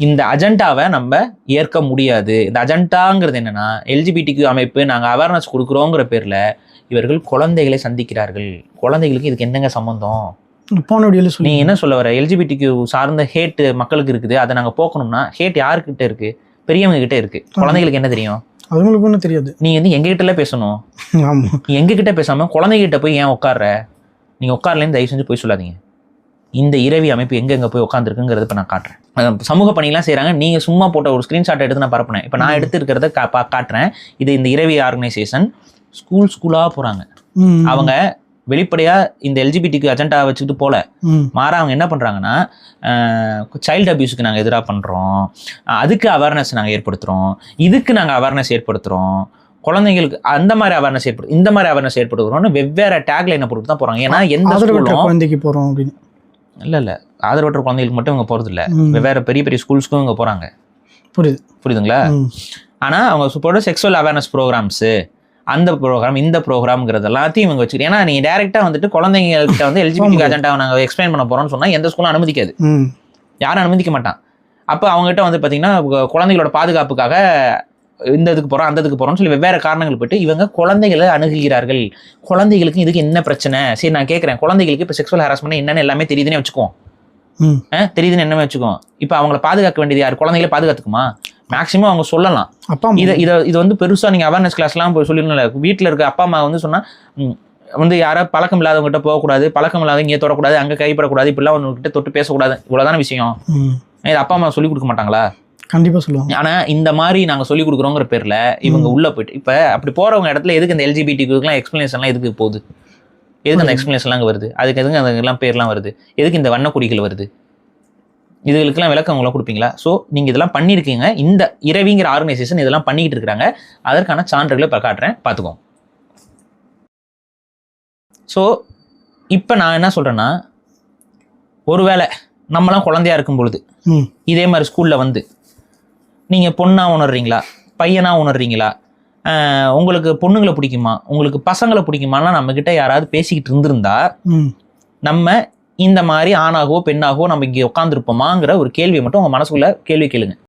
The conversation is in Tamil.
இந்த அஜெண்டாவை நம்ம ஏற்க முடியாது. இந்த அஜெண்டாங்கிறது என்னன்னா, எல்ஜிபிடிக்கு அமைப்பு நாங்கள் அவேர்னஸ் கொடுக்குறோங்கிற பேர்ல இவர்கள் குழந்தைகளை சந்திக்கிறார்கள். குழந்தைகளுக்கு இதுக்கு என்னங்க சம்பந்தம்? நீ என்ன சொல்ல வர? எல்ஜிபிடிக்கு சார்ந்த ஹேட் மக்களுக்கு இருக்குது, அதை நாங்கள் போக்கணும்னா ஹேட் யாருக்கிட்ட இருக்கு? பெரியவங்க கிட்ட இருக்கு. குழந்தைகளுக்கு என்ன தெரியும்? அவங்களுக்கு ஒன்றும் தெரியாது. நீ வந்து எங்ககிட்ட பேசணும். நீ எங்ககிட்ட பேசாம குழந்தைகிட்ட போய் ஏன் உட்கார்ற? நீங்க உட்காரலன்னு தயவு செஞ்சு போய் சொல்லாதீங்க. இந்த இரவி அமைப்பு எங்க போய் உட்காந்துருக்குங்கிறது இப்போ நான் காட்டுறேன். சமூக பணியெல்லாம் செய்கிறாங்க. நீங்கள் சும்மா போட்ட ஒரு ஸ்க்ரீன்ஷாட் எடுத்து நான் பரப்புனேன். இப்போ நான் எடுத்து இருக்கிறத காட்டுறேன். இது இந்த இரவி ஆர்கனைசேஷன் ஸ்கூலாக போகிறாங்க. அவங்க வெளிப்படையாக இந்த எல்ஜிபிடிக்கு அஜெண்டா வச்சுக்கிட்டு போல மாறா அவங்க என்ன பண்ணுறாங்கன்னா, சைல்டு அபியூஸுக்கு நாங்கள் எதிராக பண்ணுறோம், அதுக்கு அவேர்னஸ் நாங்கள் ஏற்படுத்துகிறோம், இதுக்கு நாங்கள் அவேர்னஸ் ஏற்படுத்துகிறோம், குழந்தைங்களுக்கு அந்த மாதிரி அவேர்னஸ் இந்த மாதிரி அவேர்னஸ் ஏற்படுத்துகிறோம்னு வெவ்வேறு டேக்லைனை போட்டு தான் போகிறாங்க. ஏன்னா எந்த குழந்தைக்கு போகிறோம் அப்படின்னு இல்லை ஆதரவற்ற குழந்தைகளுக்கு மட்டும் இவங்க போகிறது இல்லை, வெவ்வேறு பெரிய பெரிய ஸ்கூல்ஸ்க்கும் இவங்க போகிறாங்க. புரியுதுங்களா? ஆனால் அவங்க போட செக்ஸுவல் அவேர்னஸ் ப்ரோக்ராம்ஸு, அந்த ப்ரோக்ராம் இந்த ப்ரோக்ராம்ங்கிறது எல்லாத்தையும் இவங்க வச்சுக்கிட்டு, ஏன்னா நீங்கள் டேரெக்டாக வந்துட்டு குழந்தைங்கள்கிட்ட வந்து எல்ஜிபிடி அஜெண்டாவை நாங்கள் எக்ஸ்பிளைன் பண்ண போகிறோம்னு சொன்னால் எந்த ஸ்கூலும் அனுமதிக்காது, யாரும் அனுமதிக்க மாட்டான். அப்போ அவங்ககிட்ட வந்து பார்த்தீங்கன்னா குழந்தைகளோட பாதுகாப்புக்காக இந்த இதுக்கு போகிறோம் அந்த இதுக்கு போகிறோம்னு சொல்லி வெவ்வேறு காரணங்கள் போய்ட்டு இவங்க குழந்தைகளை அணுகுகிறார்கள். குழந்தைகளுக்கு இதுக்கு என்ன பிரச்சனை? சரி நான் கேட்குறேன், குழந்தைகளுக்கு இப்போ செக்ஸுவல் ஹராஸ்மெண்ட் என்னென்னு எல்லாமே தெரியுதுன்னே வச்சுக்குவோம். தெரியுதுன்னு என்னமே வச்சுக்குவோம். இப்போ அவங்கள பாதுகாக்க வேண்டியது யார்? குழந்தைகளை பாதுகாத்துக்குமா? மேக்ஸிமம் அவங்க சொல்லலாம். இது வந்து பெருசாக நீங்கள் அவேர்னஸ் கிளாஸ்லாம் போய் சொல்லணும். வீட்டில் இருக்க அப்பா அம்மா வந்து சொன்னால் வந்து யாராவது பழக்கம் இல்லாதவங்ககிட்ட போகக்கூடாது, பழக்கம் இல்லாத இங்கே தொடக்கூடாது, அங்கே கைப்படக்கூடாது, இப்படிலாம் ஒன்றுகிட்ட தொட்டு பேசக்கூடாது, இவ்வளோதான விஷயம். இது அப்பா அம்மா சொல்லிக் கொடுக்க மாட்டாங்களா? கண்டிப்பாக சொல்லுவாங்க. ஆனால் இந்த மாதிரி நாங்கள் சொல்லிக் கொடுக்குறோங்கிற பேரில் இவங்க உள்ளே போயிட்டு இப்போ அப்படி போகிறவங்க இடத்துல எதுக்கு இந்த எல்ஜிபிடிக்குலாம் எக்ஸ்பிளனேஷன்லாம் எதுக்கு போகுது? எதுக்கு அந்த எக்ஸ்பிளனேஷன்லாம் அங்கே வருது? அதுக்கு எதுக்கு அதெல்லாம் பேர்லாம் வருது? எதுக்கு இந்த வண்ணக்குறிகள் வருது? இதுகளுக்கெல்லாம் விளக்கங்களாம் கொடுப்பீங்களா? ஸோ நீங்கள் இதெல்லாம் பண்ணியிருக்கீங்க. இந்த இரவிங்கிற ஆர்கனைசேஷன் இதெல்லாம் பண்ணிக்கிட்டு இருக்கிறாங்க. அதற்கான சான்றுகளை இப்போ காட்டுறேன், பார்த்துக்கோங்க. ஸோ இப்போ நான் என்ன சொல்கிறேன்னா, ஒருவேளை நம்மளாம் குழந்தையா இருக்கும் பொழுது இதே மாதிரி ஸ்கூலில் வந்து நீங்கள் பொண்ணாக உணர்றீங்களா, பையனாக உணர்றீங்களா, உங்களுக்கு பொண்ணுங்களை பிடிக்குமா, உங்களுக்கு பசங்களை பிடிக்குமாலாம் நம்மக்கிட்ட யாராவது பேசிக்கிட்டு இருந்திருந்தா நம்ம இந்த மாதிரி ஆணாகவோ பெண்ணாகவோ நம்ம இங்கே உட்காந்துருப்போமாங்கிற ஒரு கேள்வியை மட்டும் உங்கள் மனசுக்குள்ள கேள்வி கேளுங்க.